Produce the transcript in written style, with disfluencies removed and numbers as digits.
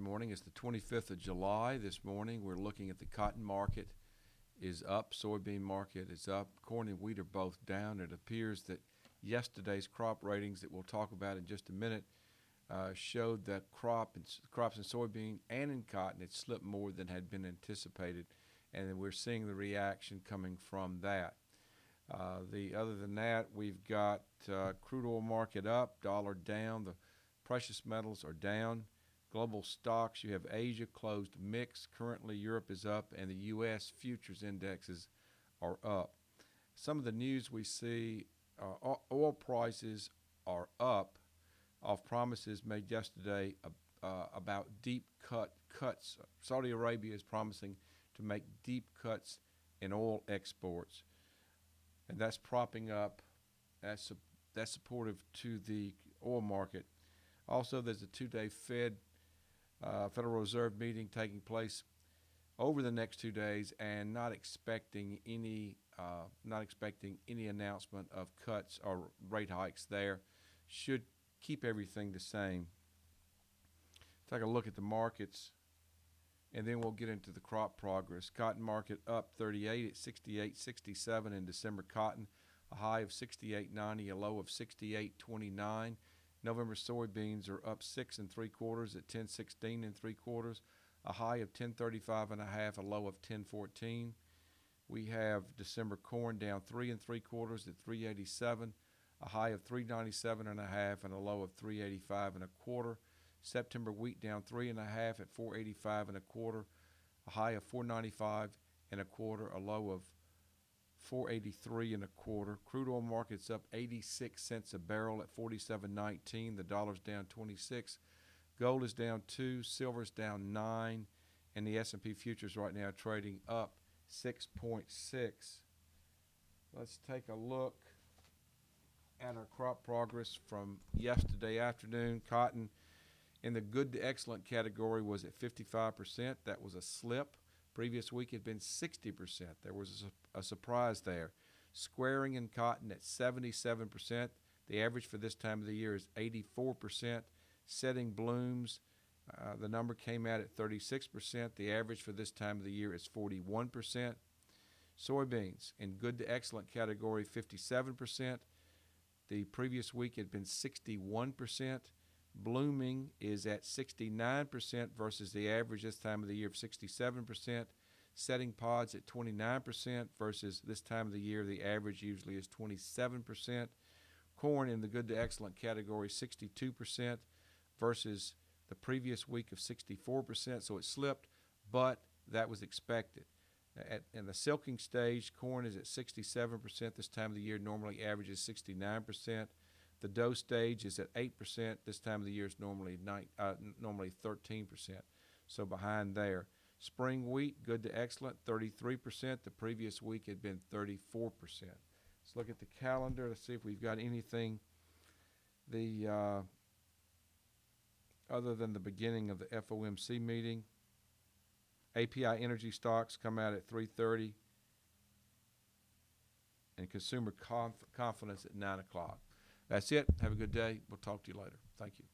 morning. It's the 25th of July this morning. We're looking at the cotton market is up, soybean market is up, corn and wheat are both down. It appears that yesterday's crop ratings that we'll talk about in just a minute showed that crops in soybean and in cotton had slipped more than had been anticipated, and then we're seeing the reaction coming from that. Other than that, we've got crude oil market up, dollar down, the precious metals are down. Global stocks, you have Asia closed mixed. Currently, Europe is up, and the U.S. futures indexes are up. Some of the news we see, oil prices are up off promises made yesterday about deep cuts. Saudi Arabia is promising to make deep cuts in oil exports, and that's propping up, that's supportive to the oil market. Also, there's a two-day Federal Reserve meeting taking place over the next 2 days, and not expecting any announcement of cuts or rate hikes there. Should keep everything the same. Take a look at the markets, and then we'll get into the crop progress. Cotton market up 38 at 68.67 in December cotton, a high of 68.90, a low of 68.29. November soybeans are up 6 3/4 at 10.16 3/4, a high of 10.35.5, a low of 10.14. We have December corn down 3 3/4 at 3.87, a high of 3.97.5 and a low of 3.85 1/4. September wheat down 3 1/2 at 4.85 1/4, a high of 4.95 1/4, a low of 4.83 1/4. Crude oil market's up 86 cents a barrel at 47.19. The dollar's down 26. Gold is down 2. Silver's down 9. And the S&P futures right now trading up 6.6. Let's take a look at our crop progress from yesterday afternoon. Cotton in the good to excellent category was at 55%. That was a slip. Previous week had been 60%. There was a surprise there. Squaring in cotton at 77%. The average for this time of the year is 84%. Setting blooms, the number came out at 36%. The average for this time of the year is 41%. Soybeans in good to excellent category, 57%. The previous week had been 61%. Blooming is at 69% versus the average this time of the year of 67%. Setting pods at 29% versus this time of the year, the average usually is 27%. Corn in the good to excellent category, 62% versus the previous week of 64%. So it slipped, but that was expected. In the silking stage, corn is at 67% this time of the year. Normally averages 69%. The dough stage is at 8%. This time of the year is normally 13%. So behind there. Spring wheat, good to excellent, 33%. The previous week had been 34%. Let's look at the calendar. Let's see if we've got anything other than the beginning of the FOMC meeting. API energy stocks come out at 3:30, and consumer confidence at 9 o'clock. That's it. Have a good day. We'll talk to you later. Thank you.